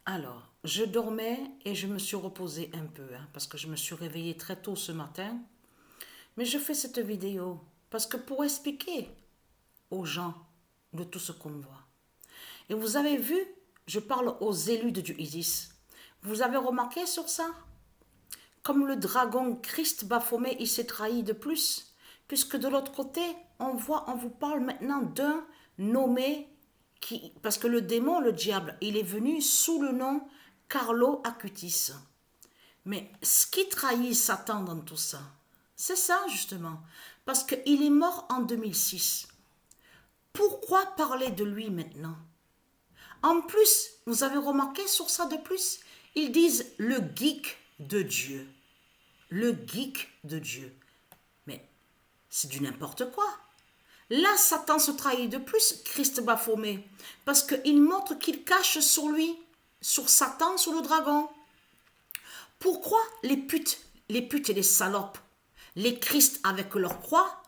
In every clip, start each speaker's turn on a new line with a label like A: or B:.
A: Alors, je dormais et je me suis reposée un peu, hein, parce que je me suis réveillée très tôt ce matin. Mais je fais cette vidéo parce que pour expliquer aux gens de tout ce qu'on voit. Et vous avez vu, je parle aux élus de Dieu Isis. Vous avez remarqué sur ça? Comme le dragon Christ Baphomet, il s'est trahi de plus. Puisque de l'autre côté, on vous parle maintenant d'un nommé qui, parce que le démon, le diable, il est venu sous le nom Carlo Acutis. Mais ce qui trahit Satan dans tout ça, c'est ça justement. Parce qu'il est mort en 2006. Pourquoi parler de lui maintenant? En plus, vous avez remarqué sur ça de plus, ils disent le geek de Dieu. Le geek de Dieu. Mais c'est du n'importe quoi. Là, Satan se trahit de plus, Christ Baphomet, parce qu'il montre qu'il cache sur lui, sur Satan, sur le dragon. Pourquoi les putes et les salopes, les Christ avec leur croix,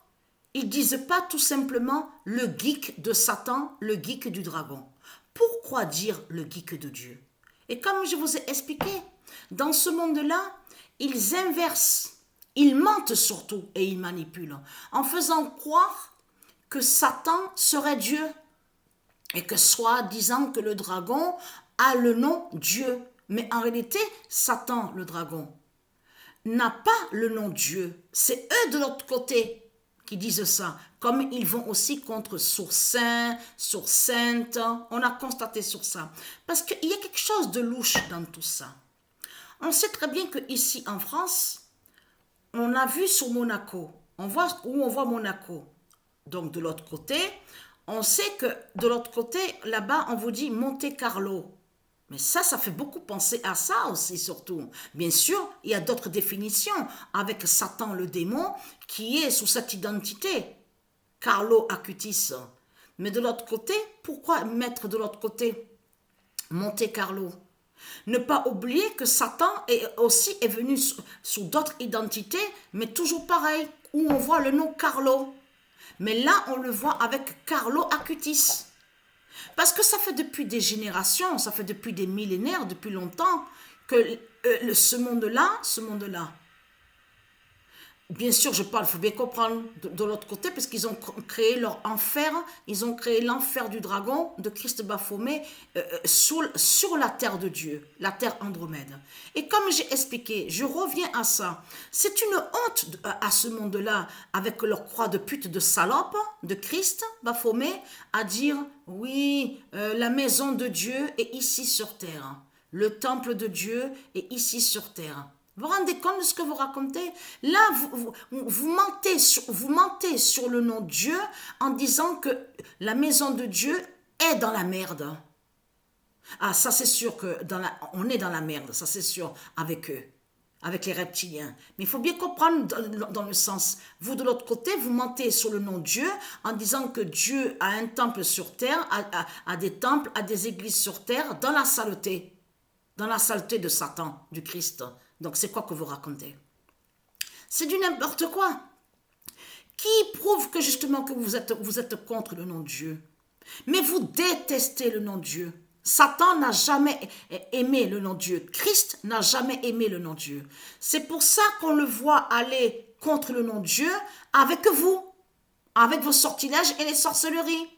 A: ils disent pas tout simplement le geek de Satan, le geek du dragon? Pourquoi dire le geek de Dieu? Et comme je vous ai expliqué, dans ce monde-là, ils inversent, ils mentent surtout et ils manipulent, en faisant croire que Satan serait Dieu et que soi-disant que le dragon a le nom Dieu. Mais en réalité, Satan, le dragon, n'a pas le nom Dieu. C'est eux de l'autre côté qui disent ça. Comme ils vont aussi contre sur saint, sur sainte. On a constaté sur ça. Parce qu'il y a quelque chose de louche dans tout ça. On sait très bien qu'ici en France, on a vu sur Monaco. On voit où on voit Monaco. Donc de l'autre côté, on sait que de l'autre côté, là-bas, on vous dit Monte Carlo. Mais ça fait beaucoup penser à ça aussi, surtout. Bien sûr, il y a d'autres définitions avec Satan le démon qui est sous cette identité, Carlo Acutis. Mais de l'autre côté, pourquoi mettre de l'autre côté Monte Carlo? Ne pas oublier que Satan est venu sous d'autres identités, mais toujours pareil, où on voit le nom Carlo. Mais là, on le voit avec Carlo Acutis. Parce que ça fait depuis des générations, ça fait depuis des millénaires, depuis longtemps, que ce monde-là, bien sûr, je parle, il faut bien comprendre de l'autre côté, parce qu'ils ont créé leur enfer, ils ont créé l'enfer du dragon de Christ Baphomet sur la terre de Dieu, la terre Andromède. Et comme j'ai expliqué, je reviens à ça. C'est une honte à ce monde-là, avec leur croix de pute de salope de Christ Baphomet, à dire oui, la maison de Dieu est ici sur terre. Le temple de Dieu est ici sur terre. Vous vous rendez compte de ce que vous racontez? Là, vous mentez sur le nom de Dieu en disant que la maison de Dieu est dans la merde. Ah, ça c'est sûr que on est dans la merde, ça c'est sûr, avec eux, avec les reptiliens. Mais il faut bien comprendre dans le sens, vous de l'autre côté, vous mentez sur le nom de Dieu en disant que Dieu a un temple sur terre, a des temples, a des églises sur terre, dans la saleté de Satan, du Christ. Donc c'est quoi que vous racontez? C'est du n'importe quoi. Qui prouve que justement que vous êtes contre le nom de Dieu? Mais vous détestez le nom de Dieu. Satan n'a jamais aimé le nom de Dieu. Christ n'a jamais aimé le nom de Dieu. C'est pour ça qu'on le voit aller contre le nom de Dieu avec vous, avec vos sortilèges et les sorcelleries.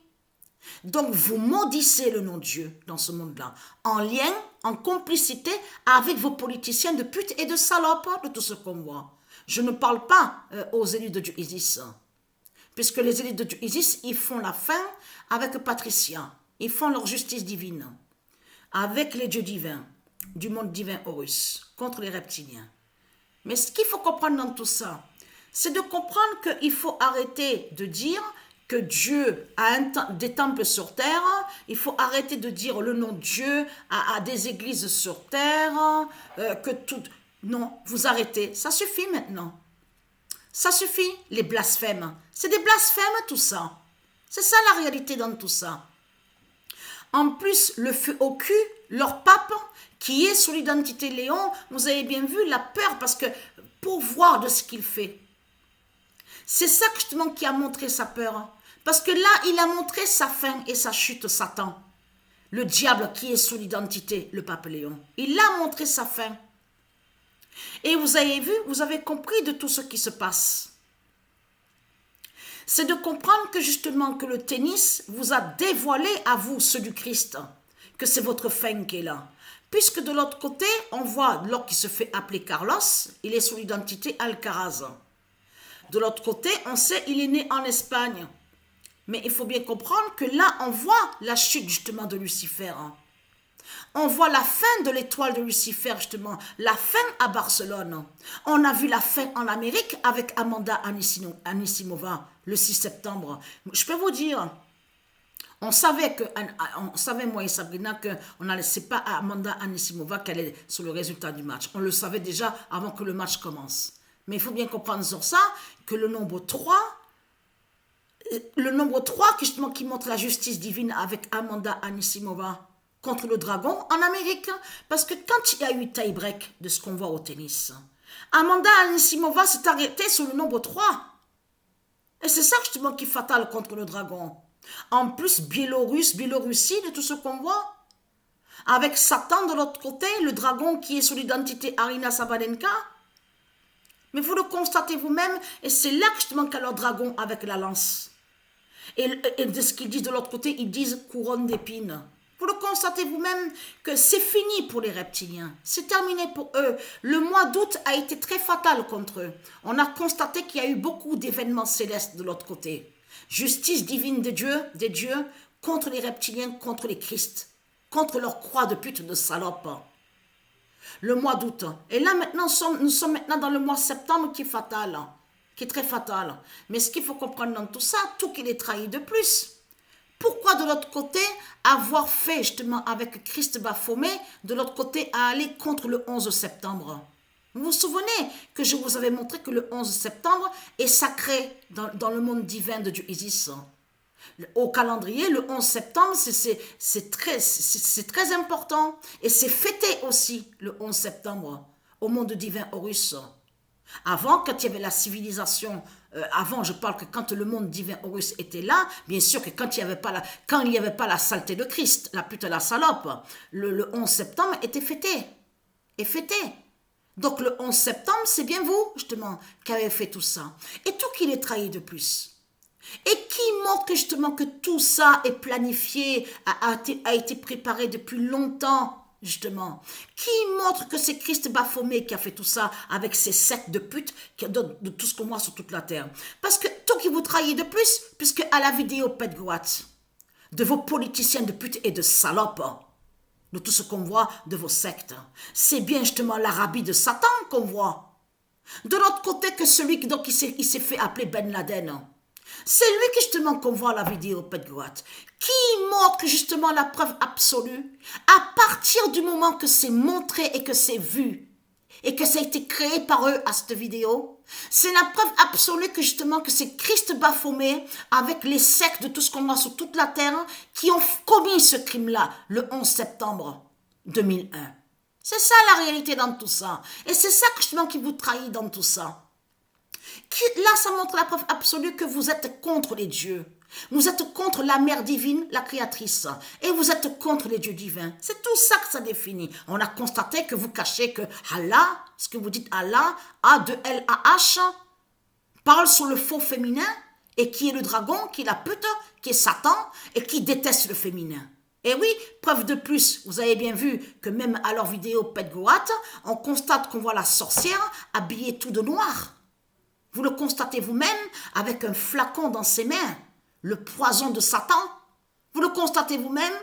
A: Donc vous maudissez le nom de Dieu dans ce monde-là, en lien, en complicité avec vos politiciens de pute et de salopes, de tout ce qu'on voit. Je ne parle pas aux élus de Dieu Isis, puisque les élus de Dieu Isis, ils font la fin avec Patricia, ils font leur justice divine, avec les dieux divins, du monde divin Horus, contre les reptiliens. Mais ce qu'il faut comprendre dans tout ça, c'est de comprendre qu'il faut arrêter de dire que Dieu a des temples sur terre, il faut arrêter de dire le nom de Dieu a des églises sur terre, que tout... Non, vous arrêtez, ça suffit maintenant. Ça suffit, les blasphèmes. C'est des blasphèmes tout ça. C'est ça la réalité dans tout ça. En plus, le feu au cul, leur pape, qui est sous l'identité Léon, vous avez bien vu la peur, parce que pour voir de ce qu'il fait, c'est ça justement qui a montré sa peur. Parce que là, il a montré sa fin et sa chute, Satan. le diable qui est son identité, le pape Léon. Il a montré sa fin. Et vous avez vu, vous avez compris de tout ce qui se passe. C'est de comprendre que justement que le tennis vous a dévoilé à vous, ceux du Christ, que c'est votre fin qui est là. Puisque de l'autre côté, on voit l'autre qui se fait appeler Carlos, il est son identité Alcaraz. De l'autre côté, on sait il est né en Espagne. Mais il faut bien comprendre que là, on voit la chute justement de Lucifer. On voit la fin de l'étoile de Lucifer, justement, la fin à Barcelone. On a vu la fin en Amérique avec Amanda Anisimova, le 6 septembre. Je peux vous dire, on savait, moi et Sabrina, qu'on ne laissait pas à Amanda Anisimova qu'elle est sur le résultat du match. On le savait déjà avant que le match commence. Mais il faut bien comprendre sur ça que le nombre 3, justement, qui montre la justice divine avec Amanda Anisimova contre le dragon en Amérique. Parce que quand il y a eu tie-break de ce qu'on voit au tennis, Amanda Anisimova s'est arrêtée sur le nombre 3. Et c'est ça justement qui est fatal contre le dragon. En plus, Biélorussie, de tout ce qu'on voit. Avec Satan de l'autre côté, le dragon qui est sur l'identité Arina Sabalenka. Mais vous le constatez vous-même, et c'est là justement qu'il y a leur dragon avec la lance. Et de ce qu'ils disent de l'autre côté, ils disent couronne d'épines. Vous le constatez vous-même que c'est fini pour les reptiliens. C'est terminé pour eux. Le mois d'août a été très fatal contre eux. On a constaté qu'il y a eu beaucoup d'événements célestes de l'autre côté. Justice divine des dieux, contre les reptiliens, contre les Christ, contre leur croix de pute de salope. Le mois d'août. Et là maintenant, nous sommes maintenant dans le mois septembre qui est fatal, qui est très fatal. Mais ce qu'il faut comprendre dans tout ça, tout qu'il est trahi de plus. Pourquoi de l'autre côté avoir fait justement avec Christ Baphomet, de l'autre côté à aller contre le 11 septembre? Vous vous souvenez que je vous avais montré que le 11 septembre est sacré dans le monde divin de Dieu Isis. Au calendrier, le 11 septembre, c'est très important. Et c'est fêté aussi le 11 septembre au monde divin Horus. Avant, quand il y avait la civilisation, avant, je parle que quand le monde divin Horus était là, bien sûr que quand il n'y avait pas la saleté de Christ, la pute et la salope, le 11 septembre était fêté. Et fêté. Donc le 11 septembre, c'est bien vous, justement, qui avez fait tout ça. Et tout qu'il est trahi de plus. Et qui montre justement que tout ça est planifié, a été préparé depuis longtemps, justement. Qui montre que c'est Christ Baphomet qui a fait tout ça avec ses sectes de putes de tout ce qu'on voit sur toute la terre. Parce que tout qui vous trahit de plus, puisque à la vidéo Pet Goat, de vos politiciens de putes et de salopes, de tout ce qu'on voit de vos sectes, c'est bien justement l'Arabie de Satan qu'on voit. De l'autre côté que celui qui s'est fait appeler Ben Laden. C'est lui qui justement qu'on voit la vidéo Pet Goat, qui montre justement la preuve absolue à partir du moment que c'est montré et que c'est vu et que ça a été créé par eux à cette vidéo. C'est la preuve absolue que justement que c'est Christ Baphomet avec les sectes de tout ce qu'on voit sur toute la terre qui ont commis ce crime-là le 11 septembre 2001. C'est ça la réalité dans tout ça. Et c'est ça justement qui vous trahit dans tout ça. Là, ça montre la preuve absolue que vous êtes contre les dieux. Vous êtes contre la mère divine, la créatrice. Et vous êtes contre les dieux divins. C'est tout ça que ça définit. On a constaté que vous cachez que Allah, ce que vous dites Allah, A-2-L-A-H, parle sur le faux féminin, et qui est le dragon, qui est la pute, qui est Satan, et qui déteste le féminin. Et oui, preuve de plus, vous avez bien vu que même à leur vidéo Pet Goat, on constate qu'on voit la sorcière habillée tout de noir. Vous le constatez vous-même avec un flacon dans ses mains, le poison de Satan. Vous le constatez vous-même.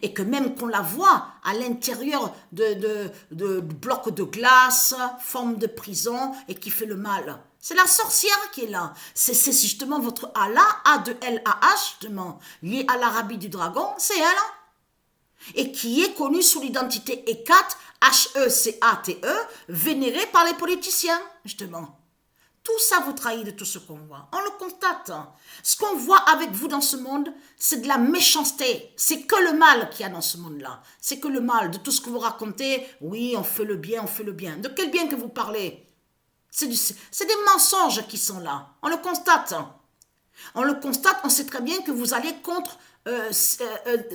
A: Et que même qu'on la voit à l'intérieur de blocs de glace, forme de prison et qui fait le mal. C'est la sorcière qui est là. C'est justement votre Allah, A-2-L-A-H, justement, lié à l'Arabie du dragon, c'est elle. Et qui est connue sous l'identité Hécate, H-E-C-A-T-E, vénérée par les politiciens, justement. Tout ça vous trahit de tout ce qu'on voit. On le constate. Ce qu'on voit avec vous dans ce monde, c'est de la méchanceté. C'est que le mal qu'il y a dans ce monde-là. C'est que le mal de tout ce que vous racontez. Oui, on fait le bien, on fait le bien. De quel bien que vous parlez? C'est des mensonges qui sont là. On le constate. On le constate, on sait très bien que vous allez contre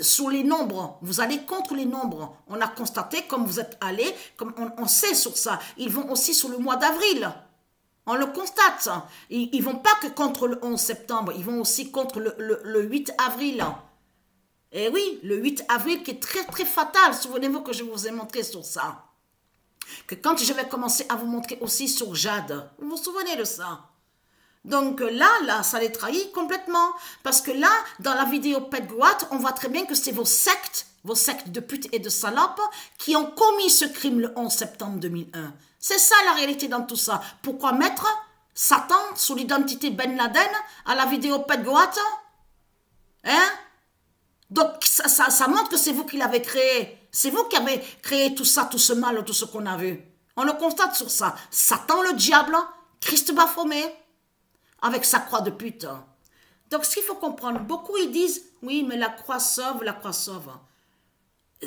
A: sous les nombres. Vous allez contre les nombres. On a constaté, comme vous êtes allés, comme on sait sur ça. Ils vont aussi sur le mois d'avril. On le constate. Ils vont pas que contre le 11 septembre. Ils vont aussi contre le 8 avril. Et oui, le 8 avril qui est très très fatal. Souvenez-vous que je vous ai montré sur ça. Que quand je vais commencer à vous montrer aussi sur Jade. Vous vous souvenez de ça? Donc là, ça les trahit complètement. Parce que là, dans la vidéo Pet Goat, on voit très bien que c'est vos sectes de putes et de salopes, qui ont commis ce crime le 11 septembre 2001. C'est ça la réalité dans tout ça. Pourquoi mettre Satan sous l'identité Ben Laden à la vidéo Pet Goat? Hein? Donc ça montre que c'est vous qui l'avez créé. C'est vous qui avez créé tout ça, tout ce mal, tout ce qu'on a vu. On le constate sur ça. Satan le diable, Christ Baphomet, avec sa croix de pute. Donc ce qu'il faut comprendre, beaucoup ils disent, oui mais la croix sauve, la croix sauve.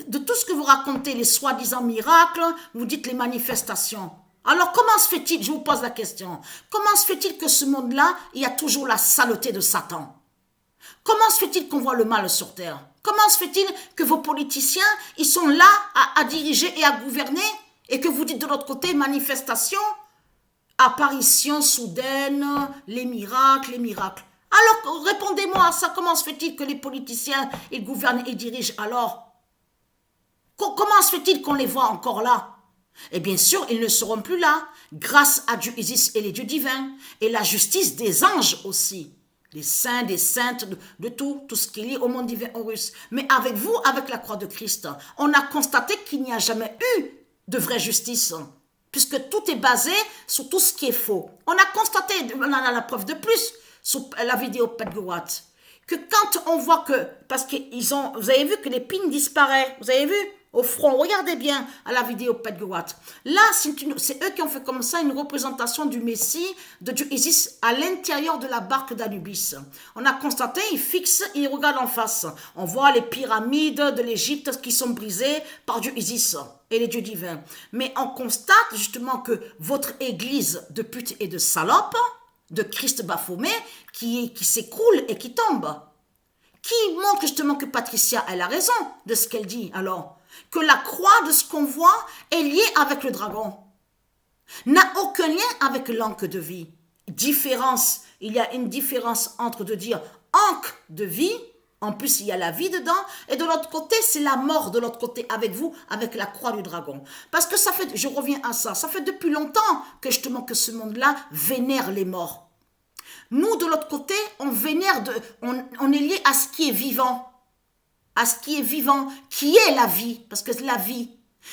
A: De tout ce que vous racontez, les soi-disant miracles, vous dites les manifestations. Alors comment se fait-il, je vous pose la question, comment se fait-il que ce monde-là, il y a toujours la saleté de Satan? Comment se fait-il qu'on voit le mal sur terre? Comment se fait-il que vos politiciens, ils sont là à diriger et à gouverner, et que vous dites de l'autre côté, manifestation, apparition soudaine, les miracles, les miracles. Alors répondez-moi à ça, comment se fait-il que les politiciens, ils gouvernent et dirigent alors? Comment se fait-il qu'on les voit encore là? Et bien sûr, ils ne seront plus là, grâce à Dieu Isis et les dieux divins, et la justice des anges aussi, des saints, des saintes, de tout ce qui est lié au monde divin Horus. Mais avec vous, avec la croix de Christ, on a constaté qu'il n'y a jamais eu de vraie justice, puisque tout est basé sur tout ce qui est faux. On a constaté, on a la preuve de plus, sur la vidéo Pet Goat, que quand on voit que, parce qu'ils ont, vous avez vu que l'épine disparaît, vous avez vu? Au front, regardez bien à la vidéo Pet Goat. Là, c'est eux qui ont fait comme ça une représentation du Messie, de Dieu Isis, à l'intérieur de la barque d'Anubis. On a constaté, ils fixent, ils regardent en face. On voit les pyramides de l'Égypte qui sont brisées par Dieu Isis et les dieux divins. Mais on constate justement que votre église de putes et de salopes, de Christ Baphomet, qui s'écroule et qui tombe. Qui montre justement que Patricia, elle a raison de ce qu'elle dit alors? Que la croix de ce qu'on voit est liée avec le dragon. N'a aucun lien avec l'encre de vie. Différence, il y a une différence entre de dire encre de vie, en plus il y a la vie dedans, et de l'autre côté c'est la mort de l'autre côté avec vous, avec la croix du dragon. Parce que ça fait, je reviens à ça, ça fait depuis longtemps que justement que ce monde-là vénère les morts. Nous de l'autre côté, on vénère, on est lié à ce qui est vivant. À ce qui est vivant, qui est la vie, parce que c'est la vie.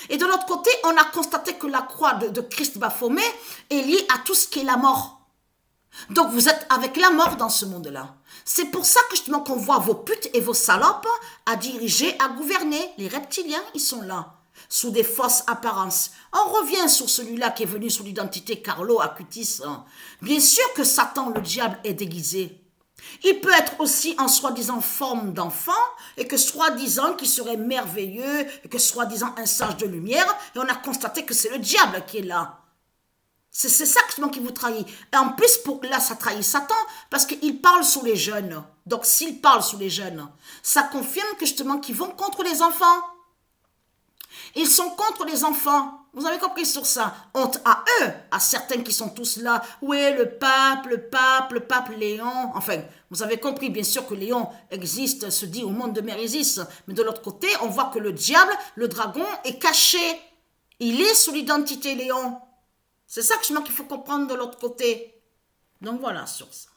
A: Et de l'autre côté, on a constaté que la croix de Christ Baphomet est liée à tout ce qui est la mort. Donc vous êtes avec la mort dans ce monde-là. C'est pour ça que justement qu'on voit vos putes et vos salopes à diriger, à gouverner. Les reptiliens, ils sont là, sous des fausses apparences. On revient sur celui-là qui est venu sous l'identité Carlo Acutis. Bien sûr que Satan, le diable, est déguisé. Il peut être aussi en soi-disant forme d'enfant et que soi-disant qu'il serait merveilleux et que soi-disant un sage de lumière, et on a constaté que c'est le diable qui est là. C'est ça qui vous trahit. Et en plus, là, ça trahit Satan parce qu'il parle sous les jeunes. Donc s'il parle sous les jeunes, ça confirme que justement qu'ils vont contre les enfants. Ils sont contre les enfants. Vous avez compris sur ça. Honte à eux, à certains qui sont tous là. Oui, le pape Léon. Enfin, vous avez compris, bien sûr que Léon existe, se dit au monde de Mérésis. Mais de l'autre côté, on voit que le diable, le dragon, est caché. Il est sous l'identité Léon. C'est ça qu'il faut comprendre de l'autre côté. Donc voilà sur ça.